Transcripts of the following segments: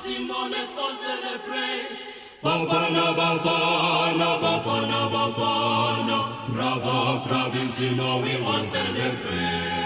Bravissimo, let's all celebrate. Bafana, Bafana, Bafana, Bafana. Bravo, bravissimo, we all celebrate.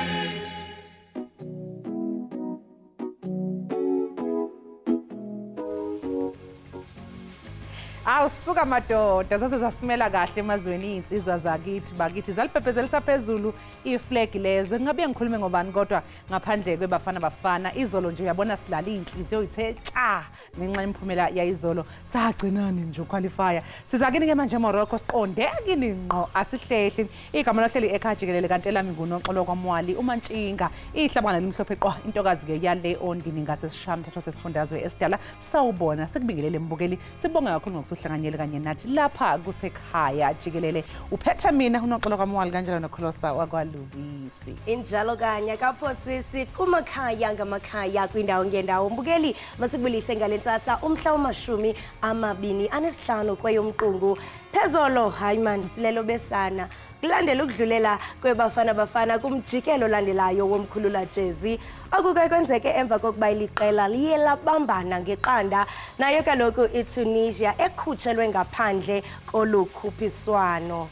Awusuka madoda zaze zasimela kahle emazweni insizwa zakithi bakithi zalipephezelisa phezulu iflag lezo ngabe ngikhulume ngobani kodwa ngaphandle kwebafana bafana izolo nje uyabona silala inhliziyo ithe cha ngenxa yemphumela yayizolo sagcinani nje uqualifier sizakini ke manje Morocco siqonde kini ngqo asihlehli igama lahleli Ekhaya Jikelele kanti elami nguNoxolo kwaMwali uMantshinga ihlabana limhlophe qwa intokazi ke yale ondini ngasesishaya mthatho sesifundazwe esidala sawubona sikubingelele mbukeli sibonga kakhulu ngokuhlanganyela kanye nathi lapha kusekhaya Jikelele uphethe mina uNoxolo kwaMwali kanjalo noKholosa wakwaLubisi injalo kanye kaphosisi kumakhaya ngamakhaya kwindawo ngendawo mbukeli masikubulise ngalensasa umhla wama-25 kweyomqungu phezolo hayi man silelo besana kulandela ukudlulela kwebafana bafana kumjikelo landelayo womkhulula jezi okuke kwenzeke emva kokuba iliqela liye labambana ngeqanda nayo kaloku iTunisia ekhutshelwe ngaphandle kolukhuphiswano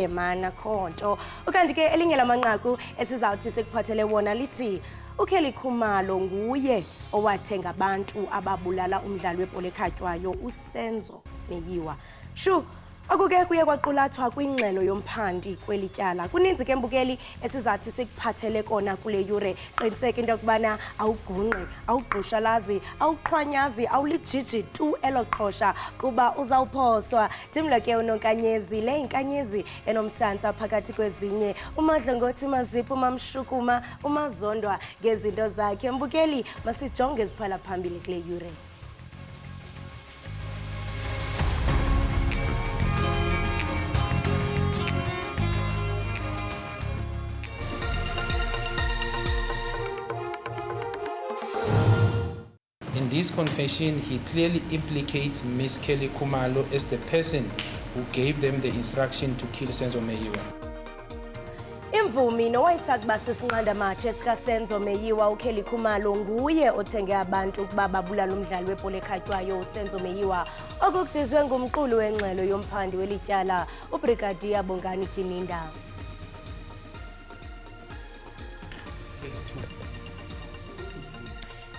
mana khonto ukanti ke elinye lamanqaku esizawuthi sikuphathele wona lithi uKelly Khumalo nguye owathenga abantu ababulala umdlali webhola ekhatywayo uSenzo Meyiwa shu akuke kuye kwaqulathwa kwingxelo yomphandi kwelityala kuninzi ke mbukeli esizathi sikuphathele kona kule yure qiniseka into yokubana awugungqe awugqushalazi awuqhwanyazi awulijiji tu eloqhosha kuba uzawuphoswa dimla ke unonkanyezi le inkanyezi enomsantsa phakathi kwezinye umadlongothi mazipho mamshukuma umazondwa ngezinto zakhe mbukeli masijonge eziphala phambili kule yure. In this confession, he clearly implicates Miss Kelly Khumalo as the person who gave them the instruction to kill Senzo Meyiwa. Imvumi nowayesakuba sisinqanda mathe sika Senzo Meyiwa uKelly Khumalo nguye othenge abantu ukuba babulala umdlali webhola ekhatywayo uSenzo Meyiwa okukudizwe ngumqulu wengxelo yomphandi welityala uBrigadier Bongani Kininda.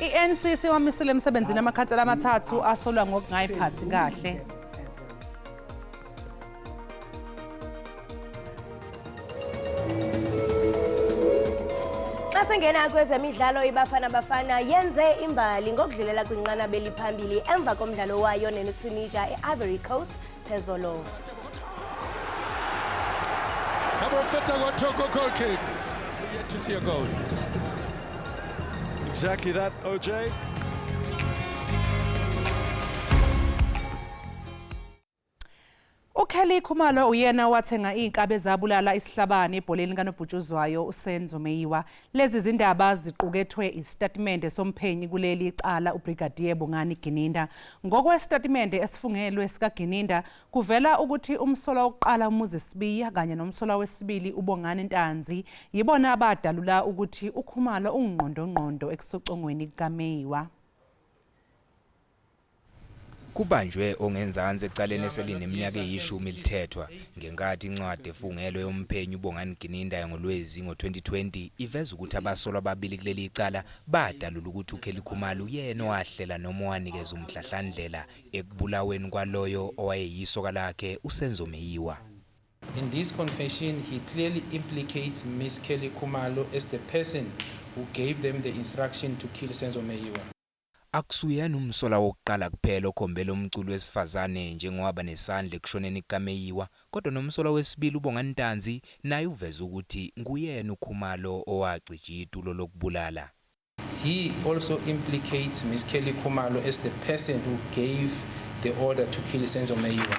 iNCC wamisile emsebenzini amakhansela amathathu asolwa ngokungayiphathi kahle Masengena kwezemidlalo ibafana bafana yenze imbali ngokudlulela kwinqanaba eliphambili emva komdlalo wayo neTunisia eIvory Coast phezolo. Goal kick. Yet to see a goal. Exactly that, OJ. uKelly Khumalo uyena wathenga inkabe zabulala isihlabane ebholeni kanobhutshuzwayo uSenzo Meyiwa. Lezi zindaba ziqukethwe istatimende somphenyi kuleli icala uBrigadier Bongani Kininda. Ngokwestatimende esifungelwe sika Kininda kuvela ukuthi umsolwa wokuqala uMuzi Sibiya kanye nomsolwa wesibili uBongani Ntanzi yibona abadalula ukuthi uKhumalo ungqondongqondo ekusocongweni kaMeyiwa. Kubanjwe ongenzansi ecaleni eselineminyaka eyishumi lithethwa ngenkathi incwadi efungelwe yomphenyi uBongani Kininda ngoLwezi ngo2020 iveza ukuthi abasolwa ababili kuleli icala badalula ukuthi uKelly Khumalo yena owahlela noma wanikeza umhlahlandlela ekubulaweni kwaloyo owayeyisoka lakhe uSenzo Meyiwa. In this confession, he clearly implicates Miss Kelly Khumalo as the person who gave them the instruction to kill Senzo Meyiwa. Akusuyena umsola wokuqala kuphela okhombela umculo wesifazane njengowaba nesandla ekushoneni kaMeyiwa kodwa nomsola wesibili uBongani Ntanzi naye uveza ukuthi nguyena uKhumalo owacija itulo lokubulala. He also implicates Miss Kelly Khumalo as the person who gave the order to kill Senzo Meyiwa.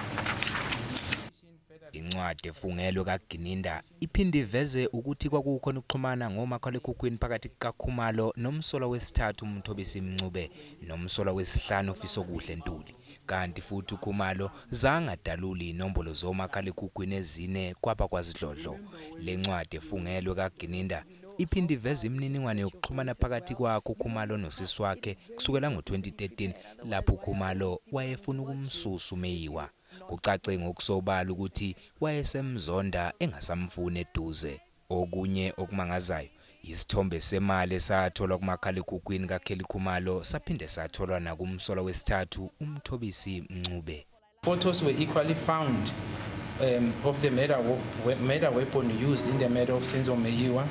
Incwadi efungelwe kaGininda iphinde iveze ukuthi kwakukhona ukuxhumana ngomakhalekhukhwini phakathi kaKhumalo nomsola wesithathu uMthobisi Mncube nomsola wesihlanu Fisokuhle Ntuli kanti futhi uKhumalo zangadaluli inombolo zomakhalekhukhwini ezine kwaba kwazidlodlo. Le ncwadi efungelwe kaGininda iphinde iveza imininingwane yokuxhumana phakathi kwakhe uKhumalo nosisi wakhe kusukela ngo-2013 lapho uKhumalo wayefuna ukumsusa uMeyiwa. Kucace ngokusobala ukuthi wayesemzonda engasamfuni eduze. Okunye okumangazayo isithombe semali esatholwa kumakhalekhukhwini kaKelly Khumalo saphinde satholwa nakumsola wesithathu uMthobisi Mncube. Photos were equally found of the murder weapon used in the murder of Senzo Meyiwa,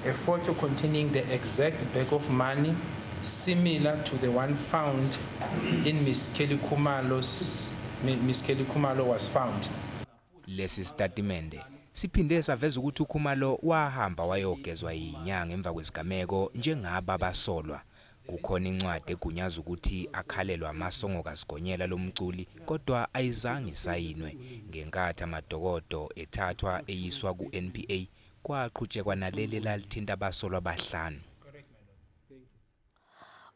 a photo containing the exact bag of money similar to the one found in Miss Kelly Khumalo was found. Lesi statimende siphinde saveza ukuthi uKhumalo wahamba wayogezwa inyanga emva kwesigameko njengaba basolwa. Kukhona incwadi egunyaza ukuthi akhalelwa amasongo kaSigonyela lomculi kodwa ayizange isayinwe. Ngenkathi amadokodo ethathwa eyiswa ku-NPA kwaqhutshekwa naleli lalithinta abasolwa abahlanu.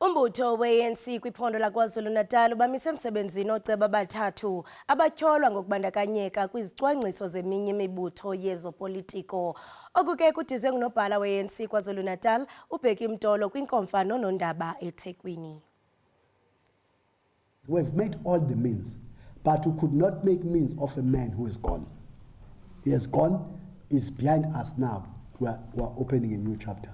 Umbutho we-ANC kwiphondo laKwaZulu-Natal ubamise emsebenzini oceba abathathu abatyholwa ngokubandakanyeka kwizicwangciso zeminye imibutho yezopolitiko. Okuke kudizwe ngunobhala we-ANC KwaZulu-Natal uBheki Mtolo kwinkomfa noNondaba eThekwini. We've made all the means, but we could not make means of a man who is gone. He has gone, is behind us now. We are opening a new chapter.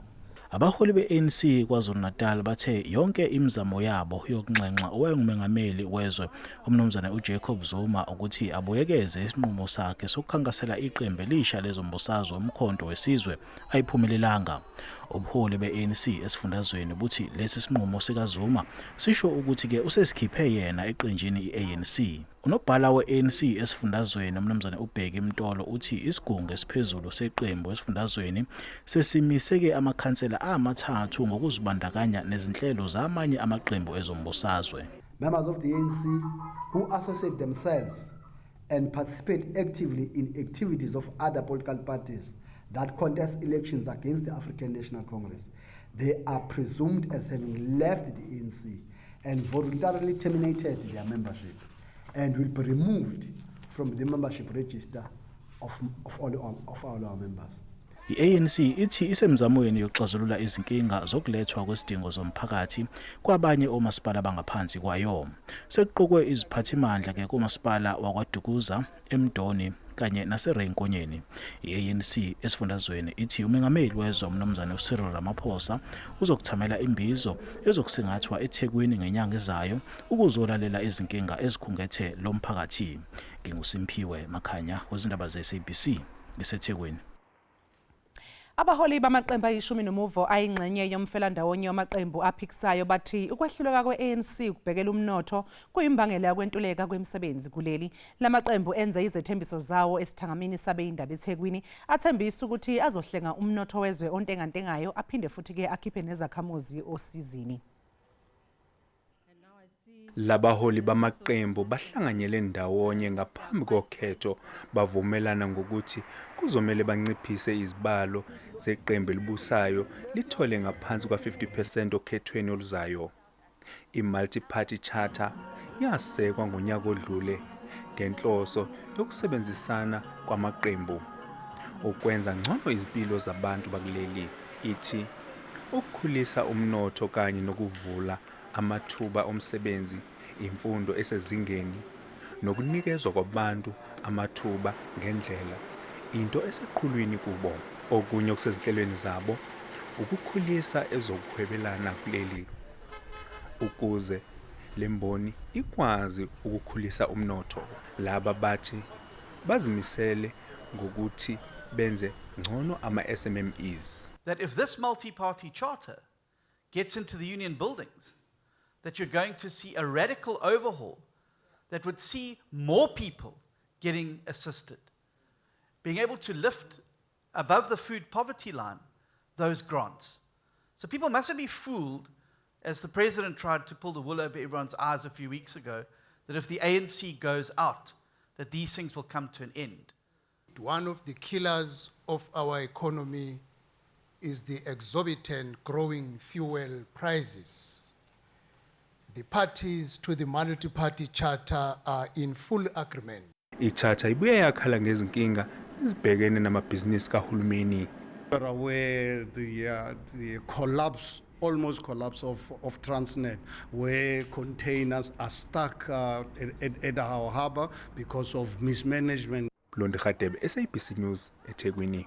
Abaholi be-ANC KwaZulu-Natal bathe yonke imizamo yabo yokunxenxa owayengumengameli wezwe umnumzana uJacob Zuma ukuthi abuyekeze isinqumo sakhe sokukhankasela iqembu elisha lezombusazwe umkhonto wesizwe ayiphumelelanga. Ubuholi be-ANC esifundazweni buthi lesi sinqumo sikaZuma sisho ukuthi ke usesikhiphe yena eqenjini i-ANC. Unobhala we-ANC esifundazweni umnumzana uBheki Mtolo uthi isigungu esiphezulu seqembu esifundazweni sesimiseke amakhansela amathathu ngokuzibandakanya nezinhlelo zamanye amaqembu ezombusazwe. Members of the ANC who associate themselves and participate actively in activities of other political parties that contest elections against the African National Congress, they are presumed as having left the ANC and voluntarily terminated their membership and will be removed from the membership register of all our members. I-ANC ithi isemzamweni yokuxazulula izinkinga zokulethwa kwesidingo zomphakathi kwabanye omasipala bangaphansi kwayo. Sekuqokwe iziphathimandla ke kumasipala wakwaDukuza, eMdoni kanye naseRenkonyeni. I-ANC esifundazweni ithi umengameli wezwe umnumzana uCyril Ramaphosa uzokuthamela imbizo ezokusingathwa eThekwini ngenyanga ezayo ukuzolalela izinkinga ezikhungethe lo mphakathi. NginguSimphiwe Makhanya wezindaba ze-SABC eseThekwini. Abaholi bamaqembu ayishumi nomuvo ayingxenye yomfelandawonye wamaqembu aphikisayo bathi ukwehluleka kwe-ANC ukubhekela umnotho kuyimbangela yokwentuleka kwemisebenzi kuleli. Lamaqembu enze izethembiso zawo esithangamini sabe Iindaba eThekwini athembisa ukuthi azohlenga umnotho wezwe ontengantengayo aphinde futhi ke akhiphe nezakhamuzi osizini. Labaholi bamaqembu bahlanganyele ndawonye ngaphambi kokhetho bavumelana ngokuthi kuzomela banciphise izibalo zeqembu elibusayo lithole ngaphansi kwa-50% okhethweni oluzayo. I-multi-party charter yasekwa ngonyaka odlule ngenhloso yokusebenzisana kwamaqembu ukwenza ngcono izimpilo zabantu bakuleli. Ithi ukukhulisa umnotho kanye nokuvula amathuba omsebenzi, imfundo esezingeni nokunikezwa kwabantu amathuba ngendlela into eseqhulwini kubo. Okunye okusezinhlelweni zabo ukukhulisa ezokuhwebelana kuleli ukuze lemboni ikwazi ukukhulisa umnotho. Laba bathi bazimisele ngokuthi benze ngcono ama-SMMEs. That if this multi-party charter gets into the union buildings, that you're going to see a radical overhaul that would see more people getting assisted, being able to lift above the food poverty line those grants. So people mustn't be fooled, as the president tried to pull the wool over everyone's eyes a few weeks ago, that if the ANC goes out, that these things will come to an end. One of the killers of our economy is the exorbitant growing fuel prices. The parties to the multi-party charter are in full agreement. I-charter ibuye yakhala ngezinkinga ezibhekene namabhizinisi kahulumeni. We're aware the collapse, almost collapse of Transnet, where containers are stuck at our harbour because of mismanagement. Londi Khatebe, SABC News, eThekwini.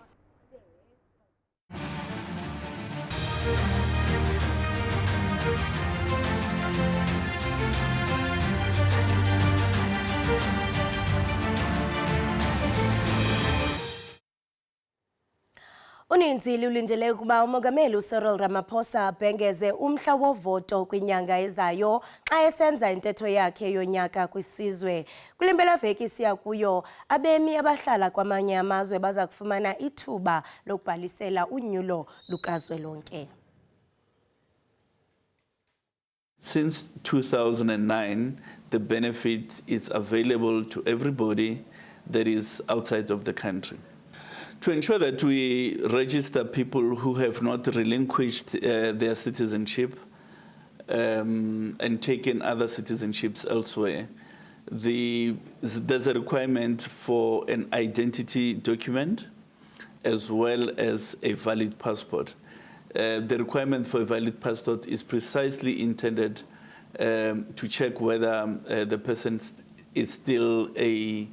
Uninzi lulindele ukuba umongameli uCyril Ramaphosa abhengeze umhla wovoto kwinyanga ezayo xa esenza intetho yakhe yonyaka kwisizwe. Kule mpelaveki siya kuyo, abemi abahlala kwamanye amazwe baza kufumana ithuba lokubhalisela unyulo lukazwelonke. Since 2009, the benefit is available to everybody that is outside of the country. To ensure that we register people who have not relinquished their citizenship and taken other citizenships elsewhere, there's a requirement for an identity document as well as a valid passport. The requirement for a valid passport is precisely intended to check whether the person is still a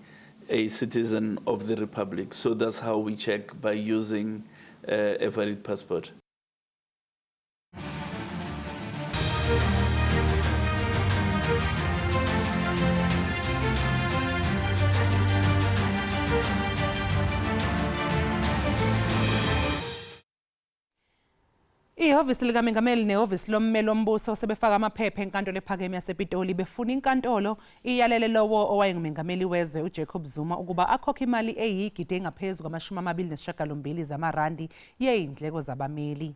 citizen of the Republic. So that's how we check, by using a valid passport. Ihhovisi likaMengameli nehhovisi lommeli wombuso sebefaka amaphepha enkantolo ephakeme yasePitoli befuna inkantolo iyalele lowo owayengumengameli wezwe uJacob Zuma ukuba akhokhe imali eyigidi engaphezu kwama-29 zamarandi yezindleko zabameli.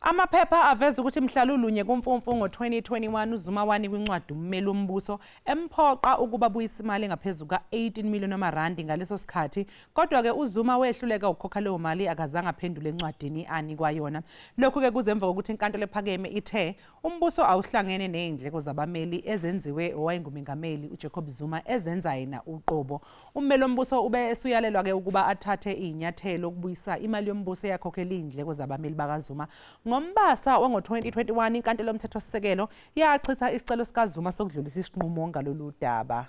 Amaphepha aveza ukuthi mhlalulunye kuMfumfu ngo-2021 uZuma wani kwincwadi ummeli wombuso emphoqa ukuba buyisa imali engaphezu ka-18 million amarandi ngaleso sikhathi, kodwa-ke uZuma wehluleka ukukhokha leyo mali akazange aphendule encwadini anikwa yona. Lokhu-ke kuzemva kokuthi inkantolo ephakeme ithe umbuso awuhlangene nezindleko zabameli ezenziwe owayengumengameli uJacob Zuma ezenza yena uqobo. Ummeli wombuso ube esuyalelwa-ke ukuba athathe inyathelo ukubuyisa imali yombuso eyakhokhela izindleko zabameli bakaZuma. Ngombasa wango-2021 inkantolo yomthethosisekelo yachitha isicelo sikaZuma sokudlulisa isinqumo ngalolu daba.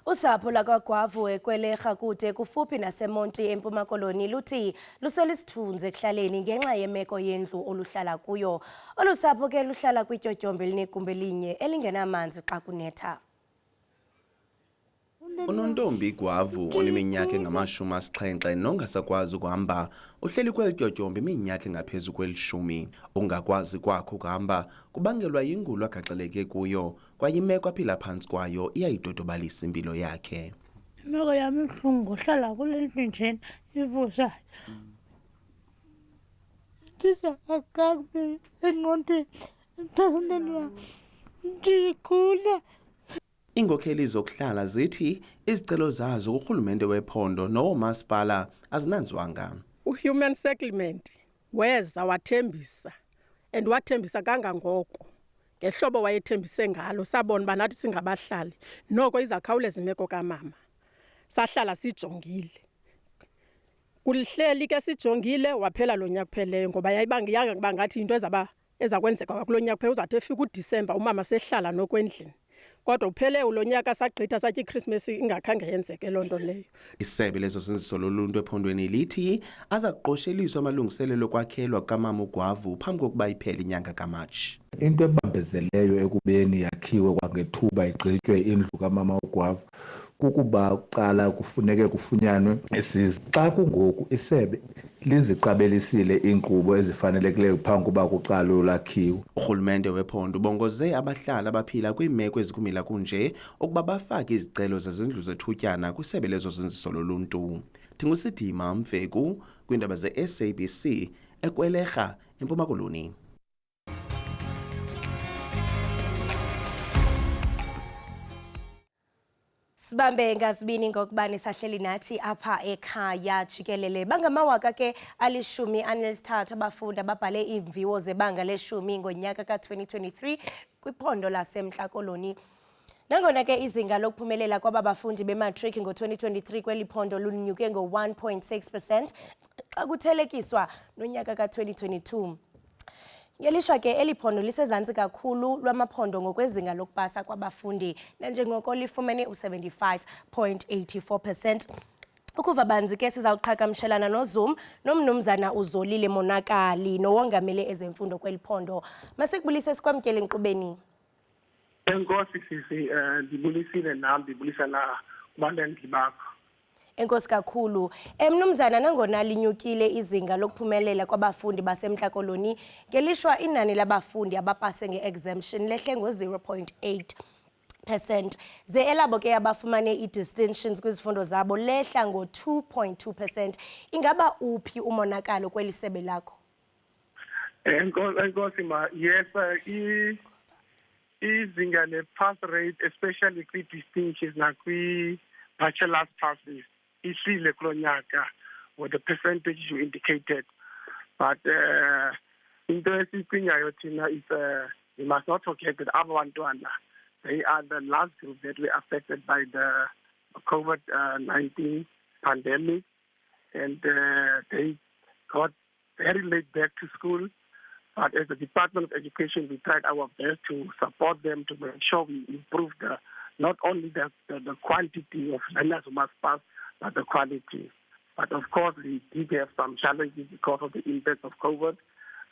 Usapho lakwaGwavu eKweleha kude kufuphi naseMonti eMpuma Koloni luthi luswela isithunzi ekuhlaleni ngenxa yemeko yendlu oluhlala kuyo. Olusapho ke luhlala kwityotyombe elinegumbi elinye elingenamanzi xa kunetha. Unontombi Gwavu oneminyaka engama-70 nongasakwazi ukuhamba uhleli kweli tyotyombe iminyaka engaphezu kwe-10. Ungakwazi kwakho ukuhamba kubangelwa yingulo agaxeleke kuyo kwaye imeko aphila phantsi kwayo iyayidodobalisa impilo yakhe. Imeko yami ibuhlungu uhlala kule ndlu njena ivuzayo. Ndiza kakubi engqondweni emphefumlweni wam ndikhula. Iinkokheli zokuhlala zithi izicelo zazo kurhulumente wephondo noomasipala azinanzwanga. Human settlement weza wathembisa and wathembisa kangangoko ngehlobo wayethembise ngalo. Sabona uba nathi singabahlali noko izakhawuleza imeko kamama. Sahlala sijongile, kulihleli ke sijongile waphela lo nyaka kupheleyo ngoba yayibangiyanga kuba ngathi into ezakwenzeka kulo nyaka kuphela. Uzathi efika uDisemba umama sehlala nokwendlini, kodwa uphele ulo nyaka sagqitha sathi iChristmas ingakhange yenzeke loo nto leyo. Isebe lezozinziso loluntu ephondweni lithi aza kuqosheliswa amalungiselelo okwakhelwa kukamama uGwavu phambi kokuba iphele inyanga kaMatshi. Into ebambezeleyo ekubeni yakhiwe kwangethuba igqitywe indlu kamama uGwavu kukuba kuqala kufuneke kufunyanwe isiza. Xa kungoku isebe liziqabelisile iinkqubo ezifanelekileyo phambi kokuba kuqalwe ulakhiwo. Urhulumente wephondo ubongoze abahlali abaphila kwiimeko ezikumila kunje ukuba bafake izicelo zezindlu zethutyana kwisebe lezozinziso loluntu. Ndingusidima Mfeku kwiindaba ze-SABC eKweleha eMpuma Koloni. Sibambe ngazibini ngokubani sahleli nathi apha ekhaya Jikelele. Bangamawaka ke ali-13 abafundi ababhale iimviwo zebanga le-10 ngonyaka ka-2023 kwiphondo laseMntla Koloni. Nangona ke izinga lokuphumelela kwabafundi bematric ngo-2023 kweli phondo lunyuke ngo-1.6% xa kuthelekiswa nonyaka ka-2022. Ngelishwa ke eli phondo lisezantsi kakhulu lwamaphondo ngokwezinga lokupasa kwabafundi nanjengoko lifumene u-75.84%. Ukuva banzi ke sizawuqhagamshelana noZoom nomnumzana uZolile Monakali nowongamele ezemfundo kweli phondo. Masikubulise sikwamkele enkqubeni. Enkosi sisi ndibulisile nami ndibulisa na kubalandeli bakho. Enkosi kakhulu. Mnumzana nangona linyukile izinga lokuphumelela kwabafundi baseMntla Koloni, ngelishwa inani labafundi abapase nge-exemption lehle ngo-0.8%. Ze elabo ke abafumane i-distinctions kwizifundo zabo lehla ngo-2.2%. Ingaba uphi umonakalo kweli sebe lakho? Enkosi ma, yes, izinga le-pass rate, especially kwi-distinctions nakwi-bachelor's passes, ihlile kulo nyaka with the percentage you indicated. But into esicingayo thina is we must not forget that abantwana, they are the last group that were affected by the COVID-19 pandemic, and they got very late back to school. But as the Department of Education, we tried our best to support them to make sure we improve not only the quantity of learners who must pass, but the quality. But of course, we did have some challenges because of the impact of COVID,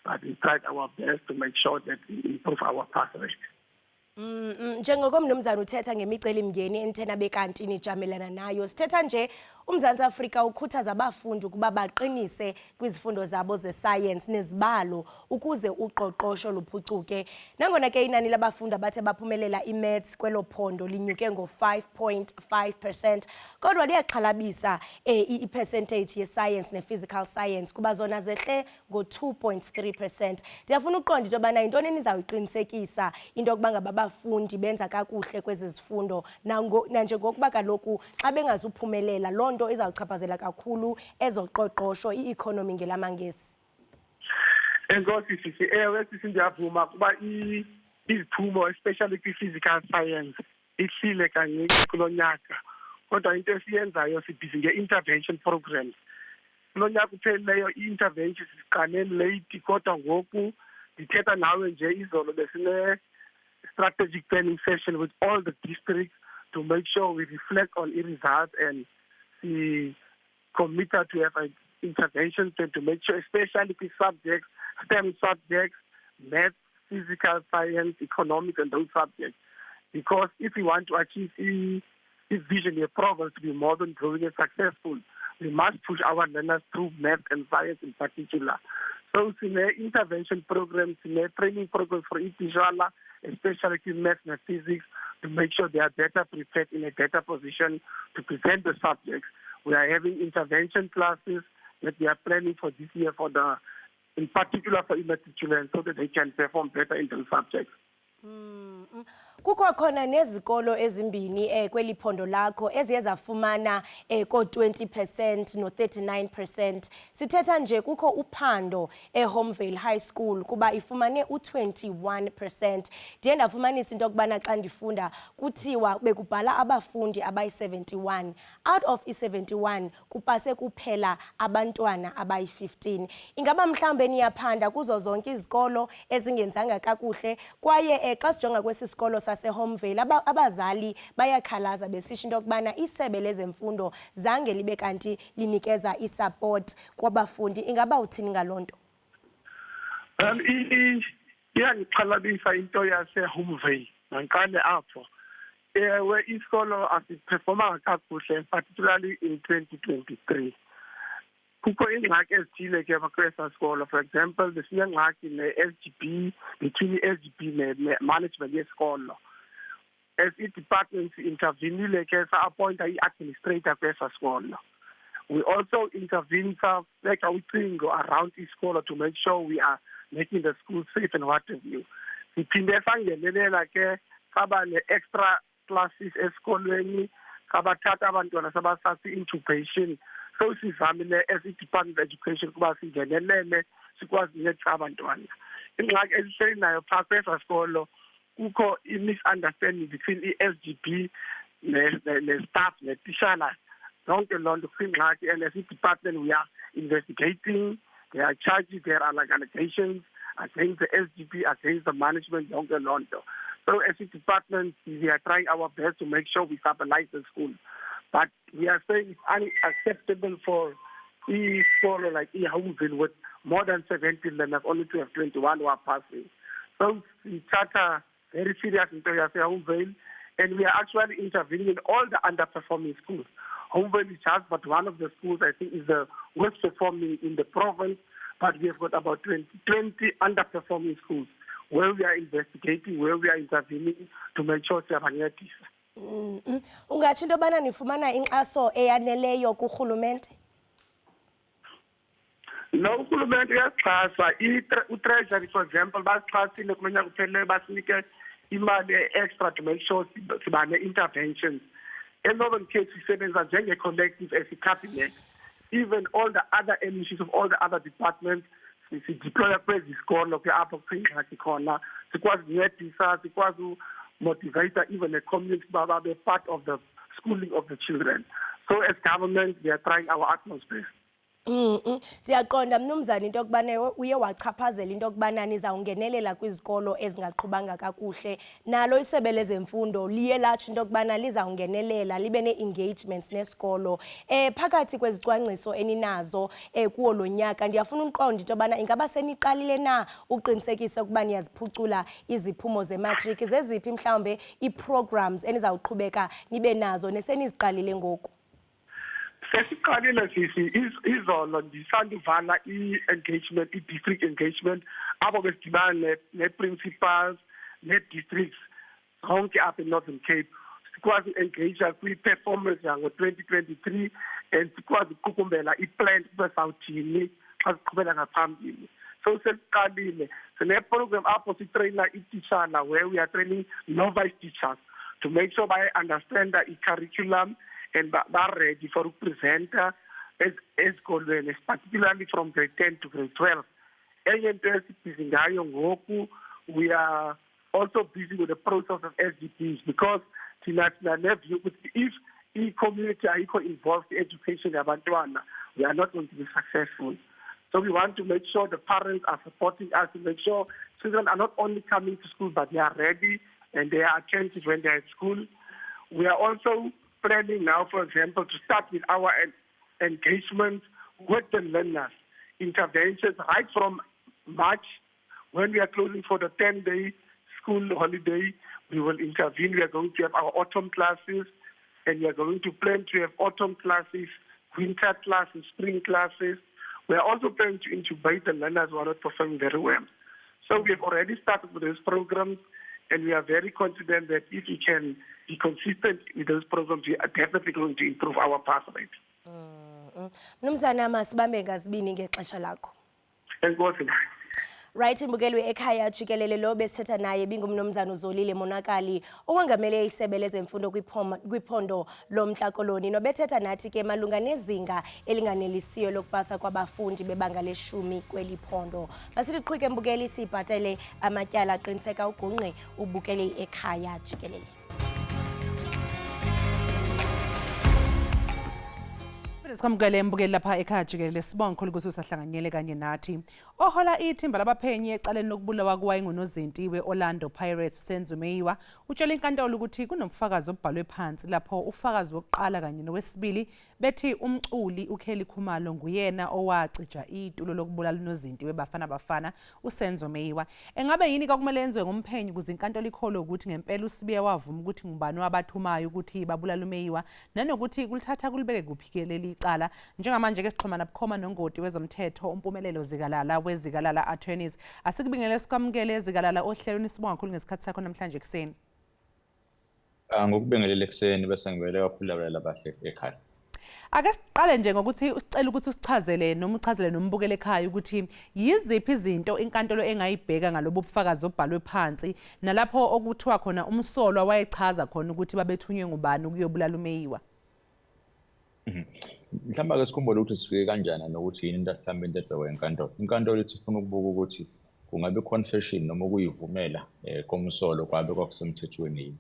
but we tried our best to make sure that we improve our pass rate. Njengoko mnumzana uthetha ngemicelimngeni enithena bekanti nijamelana nayo, sithetha nje uMzantsi Afrika ukhuthaza abafundi ukuba baqinise kwizifundo zabo ze-science nezibalo ukuze uqoqosho luphucuke. Nangona ke inani labafundi abathe baphumelela i-maths kwelo phondo linyuke ngo-5.5%, kodwa liyaxhalabisa i-percentage ye-science ne-physical science kuba zona zehle ngo-2.3%. Ndiyafuna uqonda into yobana yintoni enizawuyiqinisekisa into yokuba ngaba abafundi benza kakuhle kwezi zifundo nanjengokuba kaloku xa bengazuphumelela loo nto izawuchaphazela kakhulu ezoqoqosho i-economy ngelamangesi. Enkosi sisi, ewe sisi ndiyavuma kuba iziphumo especially kwi-physical science ihlile kancinci kulo nyaka, kodwa into esiyenzayo sibhizi nge-intervention programs. Kulo nyaka uphelileyo i-intervention siqale late, kodwa ngoku ndithetha nawe nje izolo besine strategic planning session with all the districts to make sure we reflect on results and we committed to have an intervention to make sure, especially with subjects, STEM subjects, math, physical science, economics, and those subjects. Because if we want to achieve this vision of progress to be modern, growing, and successful, we must push our learners through math and science in particular. So, in the intervention programs, in the training programs for Iindaba, especially in math and physics, to make sure they are better prepared in a better position to present the subjects. We are having intervention classes that we are planning for this year in particular for immatriculants, so that they can perform better in those subjects. Kukho khona nezikolo ezimbini kweli phondo lakho eziye zafumana ko-20% no-39%. Sithetha nje kukho uphando eHomevale High School kuba ifumane u-21%. Ndiye ndafumanisa into yokubana xa ndifunda kuthiwa bekubhala abafundi abayi-71. Out of i-71 kupase kuphela abantwana abayi-15. Ingaba mhlawumbe niyaphanda kuzo zonke izikolo ezingenzanga kakuhle kwaye xa sijonga kwesi sikolo saseHomevale abazali bayakhalaza besisho into yokubana isebe lezemfundo zange libe kanti linikeza isupport kwabafundi. Ingaba uthini ngaloo nto? Iyangixhalabisa into yaseHomevale, manqale apho. Ewe isikolo asiperformanga kakuhle, particularly in 2023. Kukho ingxaki ezithile ke kwesa sikolo. For example, besinengxaki ne-SGB, between i-SGB ne-management yesikolo. As i-department intervenile ke sa-appointa i-administrator kwesa sikolo. We also intervene like ucingo around isikolo to make sure we are making the school safe and what have you. Siphinde sangenelela ke saba ne-extra classes esikolweni, sabathatha abantwana sabasasi intubation. So sizamile as i-Department of Education kuba singenelele sikwazi uncedisa abantwana. Ingxaki esihleli nayo phaa kwesa sikolo kukho i-misunderstanding between i-SGB ne-staff ne-tishala yonke loo nto kuyingxaki, and as a department we are investigating. There are charges, there are like allegations against the SGB, against the management yonke loo nto. So as a department we are trying our best to make sure we stabilize the school, but we are saying it's unacceptable for a school like Homeville with more than 17 learners, only to have 21 who are passing. So we charter very serious into Homeville, and we are actually intervening in all the underperforming schools. Homeville is just but one of the schools I think is the worst performing in the province, but we have got about 20 underperforming schools where we are investigating, where we are intervening to make sure siyabancedisa. Ungatsho into yobana nifumana inkxaso eyaneleyo kurhulumente? No, urhulumente uyaxhasa. U-Treasury, for example, basixhasile kulo nyaka uphelileyo basinike imali extra to make sure siba ne-interventions. eNorthern Cape sisebenza njenge-collective as a-cabinet. Even all the other MNCs of all the other departments sideploya kwezi zikolo ke apho kwingxaki khona, sikwazi uncedisa, sikwazi motivate even the community uba babe part of the schooling of the children. So as government we are trying our utmost best. Ndiyaqonda mnumzana into yokubana uye wachaphazela into yokubana nizawungenelela kwizikolo ezingaqhubanga kakuhle, nalo isebe lezemfundo liye latsho into yokubana lizawungenelela libe ne-engagements nesikolo. Phakathi kwezicwangciso eninazo kuwo lo nyaka ndiyafuna uqonda into yobana ingaba seniqalile na uqinisekisa ukuba niyaziphucula iziphumo zematriki, zeziphi mhlawumbe ii-programs enizawuqhubeka nibe nazo neseniziqalile ngoku? Sesiqalile sisi izolo ndisanduvala i-engagement, i-district engagement apho besidibana ne-principals ne-districts zonke apha eNorthern Cape, sikwazi u-engagea kwi-performance yango-2023 and sikwazi ukuqukumbela i-plan ukuba sawuthini xa siqhubela ngaphambili. So sesiqalile sine-program apho sitreyina itishala where we are training novice teachers to make sure they understand the curriculum and are ready for present esikolweni, particularly from grade 10 to grade 12. Enye into esibhizi ngayo ngoku, we are also busy with the process of SGPs because thina neview ukuthi if i-community ayikho involved in education yabantwana, we are not going to be successful. So we want to make sure the parents are supporting us to make sure children are not only coming to school but they are ready and they are attentive when they are at school. We are also planning now, for example, to start with our engagement with the learners, interventions right from March when we are closing for the 10-day school holiday. We will intervene. We are going to have our autumn classes, and we are going to plan to have autumn classes, winter classes, spring classes. We are also planning to intubate the learners who are not performing very well. So we have already started with those programs, and we are very confident that if we can be consistent with those programs, we are definitely going to improve our pass rate. Mnumzana masibambe ngazibini ngexesha lakho. Enkosi. Right, imbukeli Ekhaya Jikelele lo besithetha naye bingumnumzana uZolile Monakali owangamele isebe lezemfundo kwiphondo loMntla Koloni, nobethetha nathi ke malunga nezinga elinganelisiyo lokupasa kwabafundi bebanga le-10 kweli phondo. Masiliqhwike mbukeli sibhatele amatyala aqiniseka ugungqe ubukele Ekhaya Jikelele. Sikamukele mbukeli lapha Ekhaya Jikelele, sibonga khulu ukuthi usahlanganyele kanye nathi. Ohola ithimba labaphenyi ecaleni lokubulawa kuwayingunozinti we-Orlando Pirates Senzumeyiwa utshela inkantolo ukuthi kunomfakazi obhalwe phansi lapho ufakazi wokuqala kanye nowesibili bethi umculi uKelly Khumalo nguyena owacija itulo lokubulala unozinti weBafana Bafana uSenzumeyiwa. Engabe yini kwakumele enziwe ngomphenyi ukuze inkantolo ikhole ukuthi ngempela uSibiya wavuma ukuthi ngubani wabathumayo ukuthi babulala uMeyiwa nanokuthi kulithatha kulibeke kuphi leli cala. Njengamanje ke sixhumana bukhoma nongoti wezomthetho umpumelelo Zikalala weZikalala Attorneys. Asikubingele sikwamukele eZikalala ohlelweni, sibonga kakhulu ngesikhathi sakho namhlanje ekseni. Ngokubingelela ekseni bese ngibele kakhulu labahle ekhaya. Ake siqale nje ngokuthi usicela ukuthi usichazele noma uchazele nombukele ekhaya ukuthi yiziphi izinto inkantolo engayibheka ngalobu bufakazi obhalwe phansi nalapho okuthiwa khona umsolwa wayechaza khona ukuthi babethunywe ngubani ukuyobulala uMeyiwa. Mhlawumbe ke sikhumbule ukuthi sifike kanjani nokuthi yini into mhlawumbe into ebhekwe enkantolo. Inkantolo ithi ifuna ukubuka ukuthi kungabe confession noma ukuyivumela komsolo kwabe kwakusemthethweni.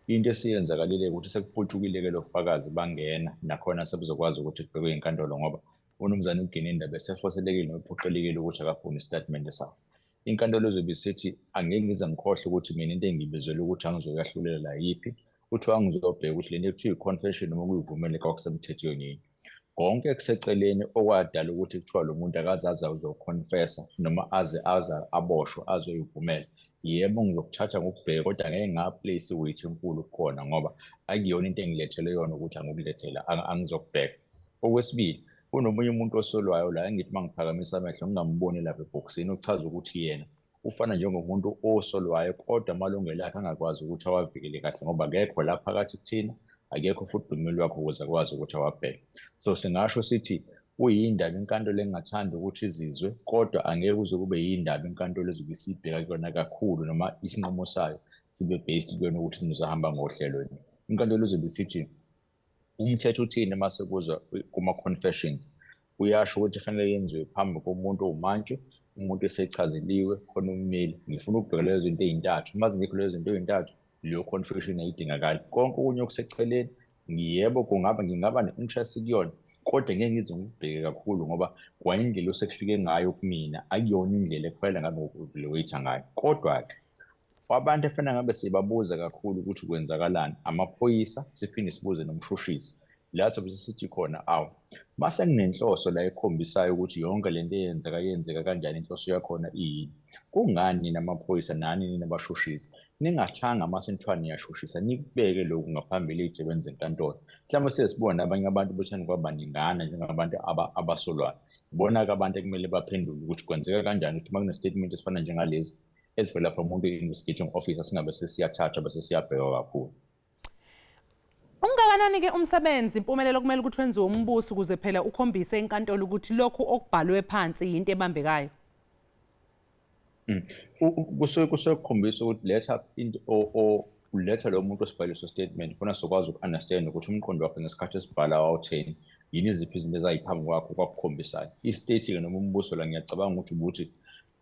Into esiyenzakalile ukuthi sekuphucukile ke lo fakazi bangena nakhona sebezokwazi ukuthi kubekwe inkantolo ngoba umnumzane uGinindaba besefoselekile nophoqelekile ukuthi akafune istatement sakhe. Inkantolo izobe isithi angeke ngize ngikhohle ukuthi mina into engibizele ukuthi angizoyahlulela yipi, kuthiwa angizobheka ukuthi lento ekuthiwa i-confession noma ukuyivumela kwakusemthethweni. Konke kuseceleni okwadala ukuthi kuthiwa lo muntu akazazi uzoconfessa noma aze aboshwe azoyivumela. Yebo ngizokuthatha ngokubheka kodwa ngeke ngaplace weight enkulu khona ngoba akuyona into engilethele yona ukuthi angikulethela angizokubheka. Okwesibili, kunomunye umuntu osolwayo la engithi mangiphakamisa amehlo ngingamboni lapha ebhokisini uchaza ukuthi yena ufana njengomuntu osolwayo kodwa amalungelo akhe angakwazi ukuthi awavikele kahle ngoba akekho la phakathi kuthina, akekho futhi umeli wakho ukuze akwazi ukuthi awabheke. So singasho sithi uyindaba inkantolo engathanda ukuthi izizwe kodwa angeke kuze kube yindaba inkantolo ezobe isibheka kuyona kakhulu noma isinqumo sayo sibe based kuyona ukuthi sizohamba ngohlelo. Inkantolo izobe isithi umthetho uthini mase kuza kuma-confessions, uyasho ukuthi fanele yenziwe phambi komuntu owumantshi, umuntu esechazeliwe khona ummeli. Ngifuna ukubheka lezo zinto ey'ntathu, uma zingekho lezo zinto ey'ntathu leyo confession ayidingakali. Konke okunye okuseceleni yebo ngingaba ne-interest kuyona kodwa ngeke ngize ngikubheke kakhulu ngoba kwayindlela osekufike ngayo kumina akuyona indlela ekufanele ngabe ngoku-evaluate ngayo. Kodwa-ke abantu efanele ngabe sibabuza kakhulu ukuthi kwenzakalani amaphoyisa, siphinde sibuze nomshushisi. La sobe sithi khona mase kunenhloso la ekhombisayo ukuthi yonke lento yenzeka kanjani, inhloso yakhona iyini. Kungani namaphoyisa nani nabashushisi ningathanga mase nithiwa niyashushisa nikubeke lokhu ngaphambili ey'thebeni zenkantolo? Mhlawumbe sesibona abanye abantu bethanda kwabaningana njengabantu abasolwayo. Ibona-ke abantu ekumele baphendule ukuthi kwenzeka kanjani ukuthi uma kune-statement esifana njengalezi esivela lapha umuntu i-investigating officer singabe sesiyathathwa bese siyabhekwa kakhulu. Ungakanani-ke umsebenzi impumelelo kumele ukuthi wenziwe umbuso ukuze phela ukhombise enkantolo ukuthi lokhu okubhalwe phansi yinto ebambekayo? Kusuke kukhombisa ukuthi letha lo muntu osibhale so statement khona sokwazi uku-understand ukuthi umqondo wakhe ngesikhathi esibhala wawutheni, yini iziphi izinto ezayiphambi kwakho kwakukhombisayo. I-state-ke noma umbuso la ngiyacabanga ukuthi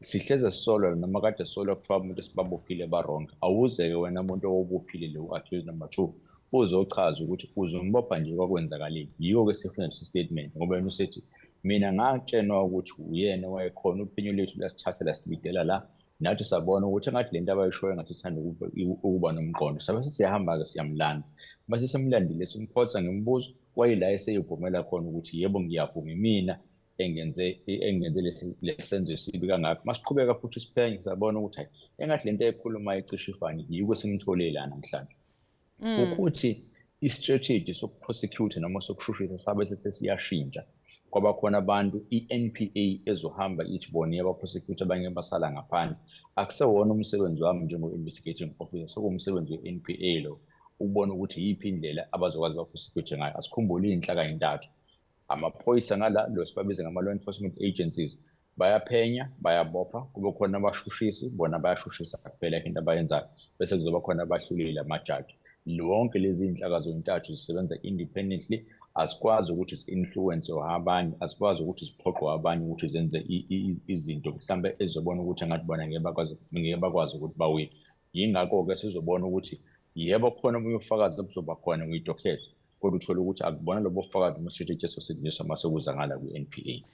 sihleze sisolwa noma kade sisolwa kuthiwa umuntu esibabophile baronke. Awuze-ke wena muntu owobophile lo accused number 2 uzochaza ukuthi uzombopha nje kwakwenzakalile. Yiko-ke sifuna lesi statement ngoba yena usethi mina ngatshenwa ukuthi uyena wayekhona uphenyo lethu lasithatha lasilidela la nathi sabona ukuthi engathi lento abayishoyo engathi ithanda ukuba nomqondo. Sabe sesiyahamba-ke siyamlanda. Mase semlandile simphotha ngemibuzo wayila eseyivumela khona ukuthi yebo ngiyavuma mina engenze lesenzo esibi kangaka. Masiqhubeka futhi siphenye sabona ukuthi hayi engathi lento ekhuluma icishe ifane yiko simtholele la namhlanje. Ukuthi i-strategy sokuprosecute noma sokushushisa sabe sesiyashintsha kwaba khona abantu i-NPA ezohamba ithi bona yabaprosecute abanye basala ngaphandle. Akusewona umsebenzi wami njengo-investigating officer, sokumsebenzi we-NPA lo ukubona ukuthi yiphi indlela abazokwazi baprosecute ngayo. Asikhumbule iy'nhlaka ey'ntathu, amaphoyisa ngala lo sibabiza ngama-law enforcement agencies bayaphenya bayabopha, kube khona abashushisi bona bayashushisa kuphela into abayenzayo bese kuzoba khona abahlulile amajaji. Lonke lezi iy'nhlaka zontathu zisebenza independently, asikwazi ukuthi si-influence abanye, asikwazi ukuthi siphoqwe abanye ukuthi zenze izinto mhlambe ezizobona ukuthi engathi bona ngeke bakwazi ukuthi bawine. Yingakho-ke sizobona ukuthi yebo khona omunye ufakazi obuzoba khona kwi-docket kodwa uthole ukuthi akubona lobo bufakazi uma-strategy esosetshenziswa mase kuza ngala kwi-NPA.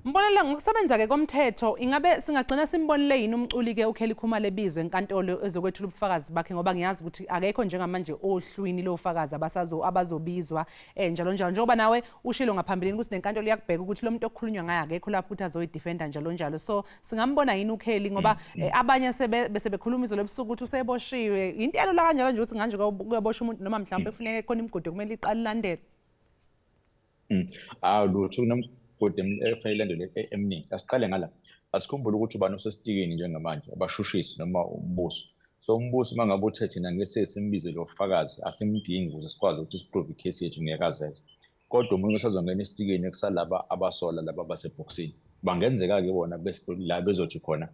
Mbolela ngokusebenza-ke komthetho ingabe singagcina simbonile yini umculi-ke uKelly Khumalo ebizwe enkantolo ezokwethula ubufakazi bakhe ngoba ngiyazi ukuthi akekho njengamanje ohlwini lofakazi abazobizwa njalo njalo, njengoba nawe ushilo ngaphambilini ukuthi nenkantolo iyakubheka ukuthi lo muntu okukhulunywa ngaye akekho lapho ukuthi azoyidefenda njalo njalo. So singambona yini uKelly ngoba abanye bese bekhuluma izolo ebusuku ukuthi useboshiwe. Into yalo la kanjalo nje ukuthi nganje kuyabosha umuntu noma mhlawumbe kufuneka khona imigudu kumele iqale ilandele. Lutho kodwa efanele ilandele eminingi. Asiqale ngala, asikhumbule ukuthi ubani osesitikeni njengamanje abashushisi noma umbuso. So umbuso uma ngabe uthe thina ngeke simbize lo fakazi asimdingi ukuze sikwazi ukuthi siprove icase yethu ngiyakazeza. Kodwa umuntu osazongena esitikeni kusalaba abasola laba basebhokisini bangenzeka-ke bona la bezothi khona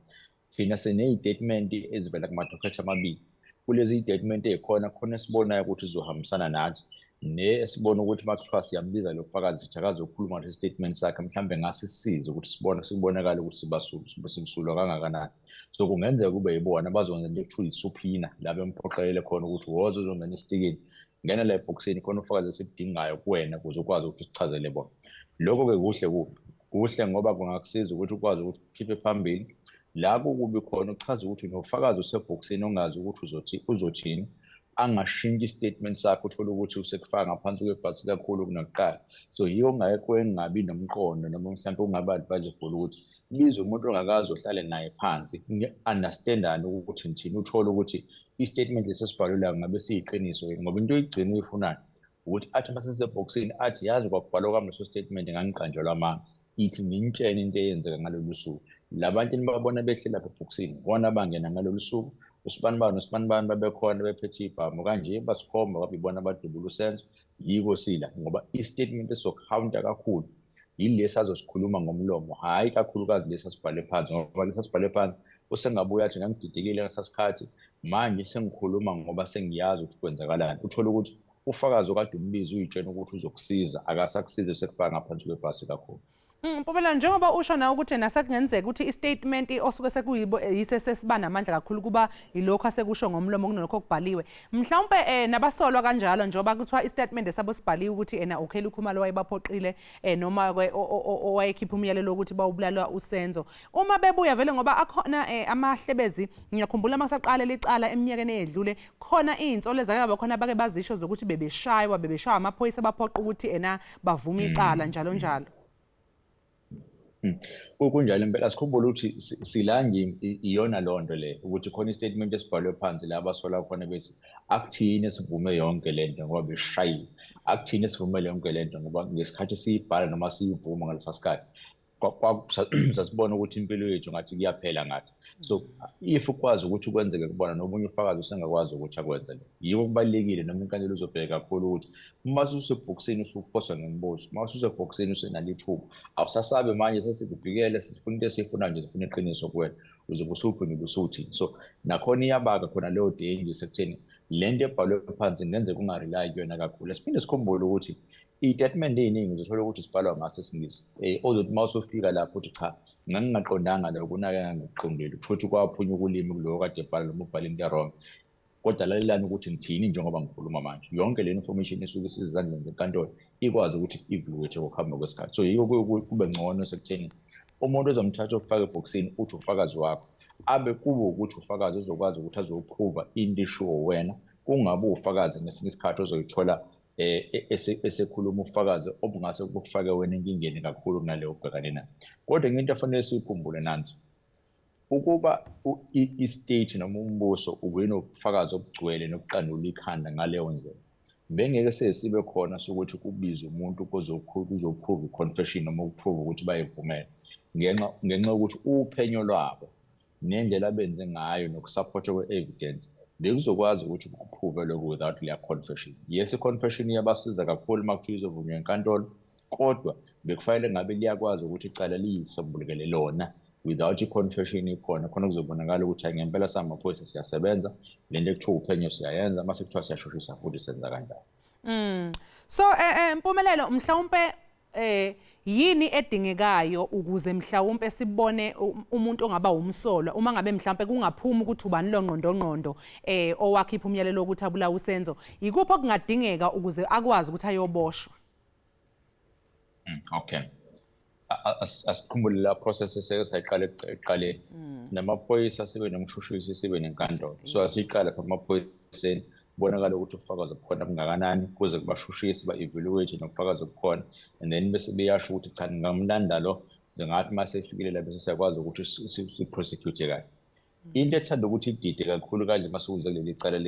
thina siney'tatement ezivela kumadokethi amabili. Kulezi iy'tatement ey'khona khona esibonayo ukuthi zizohambisana nathi esibona ukuthi uma kuthiwa siyambiza lo fakazi ukuthi akazokhuluma ngale statement sakhe mhlambe ngase sisize ukuthi sikubonakala ukuthi simsulwa kangakanani. so kungenzeka kube yibona abazokwenza into ekuthiwa isupina la bemphoqelele khona ukuthi woza uzongena esitikini ngena la ebhokisini khona ufakazi esikudingayo kuwena ukuze ukwazi ukuthi usichazele bona. Lokho-ke kuhle ngoba kungakusiza ukuthi ukwazi ukuthi ukhiphe phambili. La kubi khona uchaza ukuthi unofakazi usebhokisini ongazi ukuthi uzothini, angashintshi istatement sakho uthole ukuthi usekufaka ngaphansi kwebhasi kakhulu kunakuqala. So yiyo engabi nomqondo noma mhlawumbe ungaba advisable ukuthi lize umuntu ongakazi ohlale naye phansi understandane ukuthi nithini, uthole ukuthi istatement lesesibhalwe ngabe siyiqiniso ngoba into oyigcina uyifunayo ukuthi athi masesebhokisini athi yazi kwakubhalwa kwami leso statement ngangiqanjelwa amanga, ithi ngintshene into eyenzeka ngalolu suku. Labantu nibabona behle lapha ebhokisini bona abangena ngalolu suku, usibanibani babekhona bephethe ibhamu kanje basikhomba babibona abadubula usenzo, yiko sila ngoba istatement esokhawunta kakhulu yilesi azosikhuluma ngomlomo, hhayi kakhulukazi lesi asibhale phansi ngoba lesi asibhale phansi usengabuya athi ngangididekile ngesasikhathi manje sengikhuluma ngoba sengiyazi ukuthi kwenzakalani. Uthole ukuthi ufakazi okade umbiza uyitshena ukuthi uzokusiza akasakusize sekufaka ngaphansi kwebhasi kakhulu. Mpumela, njengoba usho nawe ukuthi nasakungenzeka ukuthi istatement osuke sekuyibo yisesiba namandla kakhulu kuba ilokho asekusho ngomlomo kunalokho okubhaliwe, mhlawumbe nabasolwa kanjalo njengoba kuthiwa istatement esabo sibhaliwe ukuthi ukhela ukhumalo wayebaphoqile noma owayekhipha umyalelo ukuthi bawubulalwa usenzo, uma bebuya vele ngoba akhona amahlebezi, ngiyakhumbula masaqala licala eminyakeni eyedlule khona izinsolo ezake khona bake bazisho zokuthi bebeshaywa amaphoyisa baphoqa ukuthi bavuma icala njalo njalo. Kunjalo impela sikhumbula ukuthi silanje iyona lonto le ukuthi khona istatement esibhalwe phansi la abasola khona bethi akuthini sivume yonke lento ngoba beshayiwe, akuthini sivumele yonke lento ngoba ngesikhathi siyibhala noma siyivuma ngalesa sikhathi sasibona ukuthi impilo yethu ngathi kuyaphela ngathi. So if ukwazi ukuthi ukwenzeke kubona nomunye ufakazi usengakwazi ukuthi akwenze le, yiwo kubalulekile noma inkantolo uzobheka kakhulu ukuthi uma usebhokisini usuphoswa ngemibuzo, uma usebhokisini usenalo ithuba awusasabe manje sesikubhikele sifuna into esifuna nje sifuna iqiniso kuwena uzobe usuphendula usuthini. So nakhona iyabaka khona leyo danger sekutheni lento ebhalwe phansi ngenzeka ungarely kuyona kakhulu. Siphinde sikhumbule ukuthi iy'tatimende ey'ningi uzothola ukuthi sibhalwa ngasesingisi ozothi uma usufika lapho uthi cha ngangingaqondanga lokho kunake ngangikuqondile kusho ukuthi kwaphunya ukulimi kuloko kade ebhala noma ubhala into wrong, kodwa lalelani ukuthi ngithini njengoba ngikhuluma manje. Yonke le information esuke isezandleni zenkantolo ikwazi ukuthi i-evaluate ngokuhamba kwesikhathi. So yiko kube ngcono sekutheni umuntu ozomthatha okufaka ebhokisini uthi ufakazi wakho abe kube ukuthi ufakazi uzokwazi ukuthi azophuva into eshiwo wena, kungabe ufakazi ngesinye isikhathi ozoyithola esekhuluma ufakazi obungase bukufake wena enkingeni kakhulu kunaleyo ubhekane nayo. Kodwa into efanele siyikhumbule nansi ukuba i-state noma umbuso ubunobufakazi obugcwele nokuqandula ikhanda ngaleyo ndlela, bengeke sesibe khona sokuthi kubize umuntu kuzoprove i-confession noma ukuprove ukuthi bayivumele ngenxa yokuthi uphenyo lwabo nendlela abenze ngayo nokusupportwa kwe-evidence bekuzokwazi ukuthi kuprove lokho without leya confession. Yes, i-confession iyabasiza kakhulu uma kuthiwa izovunywa enkantolo, kodwa bekufanele ngabe liyakwazi ukuthi icala liyisombulukele lona without i-confession ikhona khona kuzobonakala ukuthi ngempela samaphoyisa siyasebenza, lento ekuthiwa uphenyo siyayenza, mase kuthiwa siyashushisa futhi senza kanjani. So Mpumelelo, mhlawumbe yini edingekayo ukuze mhlawumbe sibone umuntu ongaba umsolwa uma ngabe mhlawumbe kungaphuma ukuthi ubani lo ngqondongqondo owakhipha umyalelo ukuthi abulawa usenzo, yikuphi okungadingeka ukuze akwazi ukuthi ayoboshwa? Okay, asikhumbule la process esayiqala ekuqaleni, namaphoyisa sibe nomshushisi sibe nenkantolo. So asiyiqala phambi amaphoyiseni bonakala ukuthi ufakazi obukhona bungakanani kuze kubashushisi ba-evaluate nobufakazi obukhona, and then bese beyasho ukuthi cha ngamlanda lo ngathi mase efikile la bese siyakwazi ukuthi si-prosecute kahle. Into ethanda ukuthi idide kakhulu kanje mase kuze kuleli cala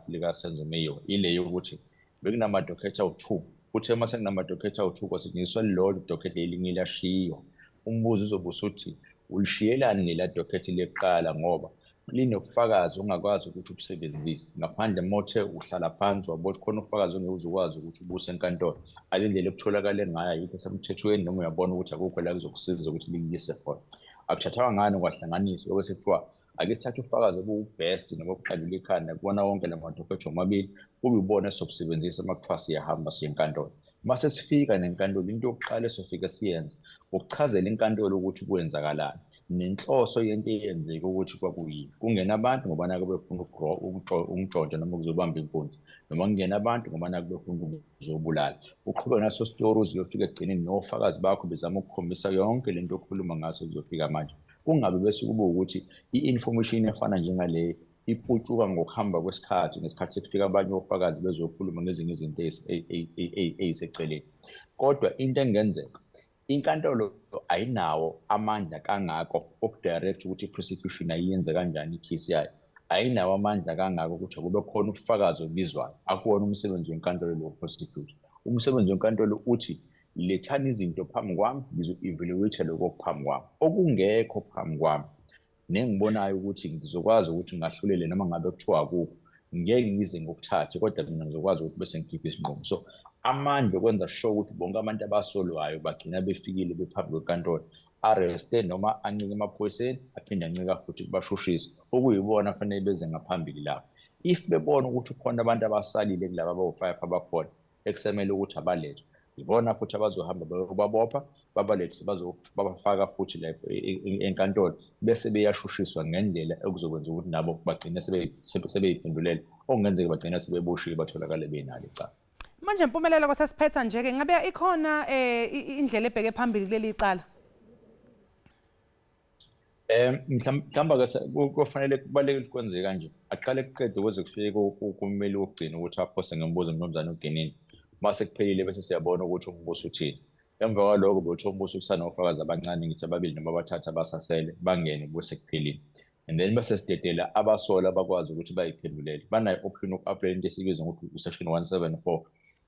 lika Senzo Meyiwa ile yokuthi bekunamadocument awu-2, uthe mase kunamadocument awu-2 kwasetshenziswa lelo document elinye lashiyo. Umbuzo uzobe usuthi ulishiyelani nela document leqala ngoba linobufakazi ongakwazi ukuthi ubusebenzise ngaphandle mothe uhlala phansi wabona khona ufakazi ongeke uzokwazi ukuthi ubuse enkantolo alendlela ekutholakala ngayo ayikho semthethweni noma uyabona ukuthi akukho la kuzokusiza ukuthi liyise khona. Akushathwa ngani kwahlanganiswa bese kuthiwa ake sithathe ufakazi obubest noma obuqandula ikhanda kubona wonke lamadocument omabili kube ubona esizobusebenzisa makuthiwa siyahamba siye enkantolo. Mase sifika nenkantolo into yokuqala esofika siyenze ukuchazela inkantolo ukuthi kwenzakalani. nenhloso yento eyenzeka ukuthi kwakuyini. Kungena abantu ngoba nake befuna ukungitshontsha noma ukuzobamba inkunzi, noma kungena abantu ngoba nake befuna ukuzobulala. Uqhubeka naso story uzofika egcineni nofakazi bakho bezama ukukhombisa yonke lento okhuluma ngaso kuzofika manje. Kungabe bese kube ukuthi i-information efana njengale iputshuka ngokuhamba kwesikhathi ngesikhathi sekufika abanye ofakazi bezokhuluma ngezinye izinto eziseceleni. Kodwa into engenzeka, inkantolo ayinawo amandla kangako okudirect ukuthi i-prosecution ayenze kanjani i-case yayo. Ayinawo amandla kangako ukuthi kube khona ubufakazi obizwayo. Akuwona umsebenzi wenkantolo lo prosecute. Umsebenzi wenkantolo uthi lethani izinto phambi kwami ngizo-evaluate lokho phambi kwami. Okungekho phambi kwami nengibonayo ukuthi ngizokwazi ukuthi ngahlulele noma ngabe kuthiwa akukho, ngeke ngize ngokuthathe kodwa mina ngizokwazi ukuthi bese ngikhiphe isinqumo. So amandla okwenza sure ukuthi bonke abantu abasolwayo bagcina befikile bephambi kwenkantolo, arrested noma ancike emaphoyiseni aphinde ancika futhi kubashushisi okuyibona fanele beze ngaphambili lapho. If bebona ukuthi khona abantu abasalile kulabo abawu-5 abakhona ekusemele ukuthi abalethwe, ibona futhi abazohamba bayobabopha babalethe babafaka futhi la enkantolo bese beyashushiswa ngendlela ekuzokwenza ukuthi nabo bagcine sebeyiphendulela okungenzeka bagcina sebeboshiwe batholakale benalo icala. Manje impumelelo kwasesiphetha nje-ke ngabe ikhona indlela ebheke phambili kuleli cala? Mhlawumbe kufanele kubalulekile kwenzeke kanje. Aqale kuqede ukuze kufike kumeli wokugcina ukuthi aphose ngembuzo uMnumzane uGenini. Mase kuphelile bese siyabona ukuthi umbuso uthini. Emva kwalokho bethi umbuso kusanofakazi abancane ngithi ababili noma abathathu abasasele bangene bese kuphelile. And then bese sidedela abasola bakwazi ukuthi bayiphendulele. Banayo option uku-apply into esibiza ngokuthi usection 174.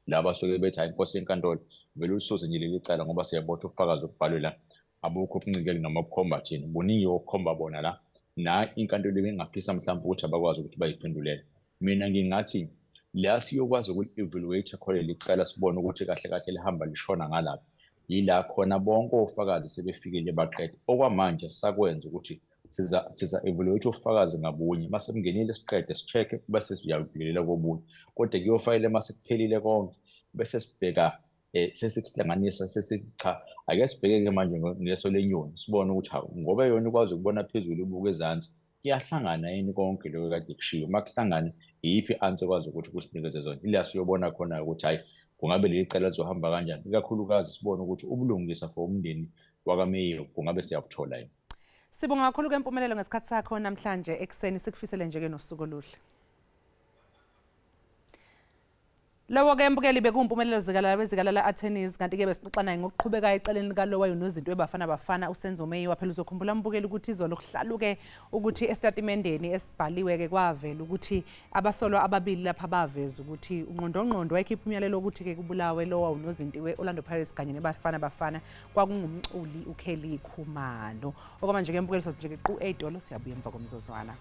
La basuke bethi hayi inkosi yenkantolo vele usuze nje leli cala ngoba siyabotha ubufakazi obhalwe la. Abukho ubuncikeli noma ubukhomba thina. Buningi obukhomba bona la. Na inkantolo ingafisa mhlawumbe ukuthi abakwazi ukuthi bayiphendulele. Mina ngingathi la siyokwazi uku-evaluate khona licala sibone ukuthi kahle kahle lihamba lishona ngalaphi. Yila khona bonke ofakazi sebefikile baqede. Okwamanje sakwenza ukuthi siza-evaluate ofakazi ngabunye. Mase kungenile siqede si-check bese siyawudlulela kobunye. Kodwa kuyofanele mase kuphelile konke bese sibheka sesikuhlanganisa sesithi cha ake sibheke-ke manje ngeso lenyoni sibone ukuthi ngoba yona ikwazi ukubona phezulu ibuke ezansi kuyahlangana yini konke lokho kade kushiwo. Makuhlangana iyiphi i-answer ekwazi ukuthi kusinikeze zona. Ila siyobona khona ukuthi hayi kungabe leli cala lizohamba kanjani, ikakhulukazi sibone ukuthi ubulungisa for umndeni wakameya kungabe siyabuthola yini. Sibonga kakhulu-ke impumelelo ngesikhathi sakho namhlanje ekuseni, sikufisele nje-ke nosuku oluhle. Lawo-ke mbukeli bekuwumpumelelo zikala attorneys, kanti-ke besixoxa naye ngokuqhubekayo eceleni likalowayo nozinto eBafana Bafana uSenzo Meyiwa. Phela uzokhumbula mbukeli ukuthi izolo kuhlaluke ukuthi esitatimendeni esibhaliwe-ke kwavela ukuthi abasolwa ababili lapha baveza ukuthi ungqondongqondo wayekhipha umyalelo ukuthi-ke kubulawe lowa unozinto we-Orlando Pirates kanye neBafana Bafana kwakungumculi uKelly Khumalo. Okwamanje-ke mbukeli sothi nje-ke qu ey'tolo siyabuya emva komzuzwana.